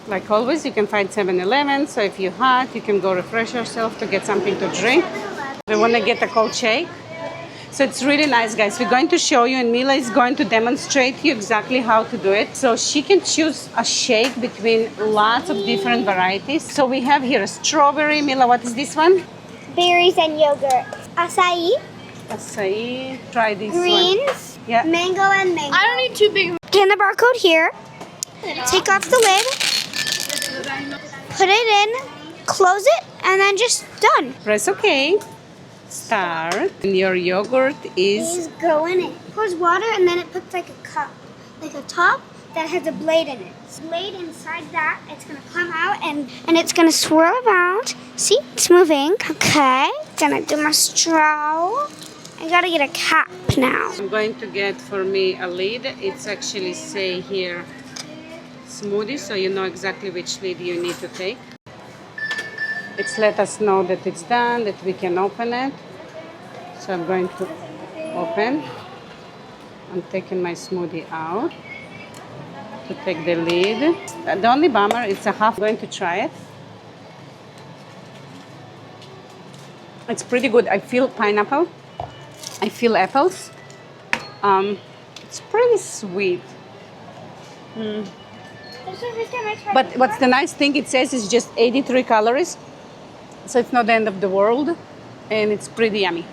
Like always, you can find 7-Eleven, so if you're hot, you can go refresh yourself to get something to drink. We want to get a cold shake. So it's really nice, guys. We're going to show you, and Mila is going to demonstrate you exactly how to do it. So she can choose a shake between lots of different varieties. So we have here a strawberry. Mila, what is this one? Berries and yogurt. Acai. Acai. Try this Greens. one. Yeah. Mango and mango. I don't need too big. Scan the barcode here. Take off the lid. Put it in. Close it. And then just done. Press OK. Start. And your yogurt is... These go in it. Pours water and then it puts like a cup. Like a top that has a blade in it. Blade inside that, it's going to come out and it's going to swirl around. See? It's moving. Okay. Gonna do my straw. I gotta get a cap now. I'm going to get for me a lid. It's actually say here smoothie, so you know exactly which lid you need to take. It's let us know that it's done, that we can open it. So I'm going to open. I'm taking my smoothie out to take the lid. The only bummer, it's a half. I'm going to try it. It's pretty good. I feel pineapple. I feel apples. It's pretty sweet. But what's the nice thing, it says it's just 83 calories. So it's not the end of the world. And it's pretty yummy.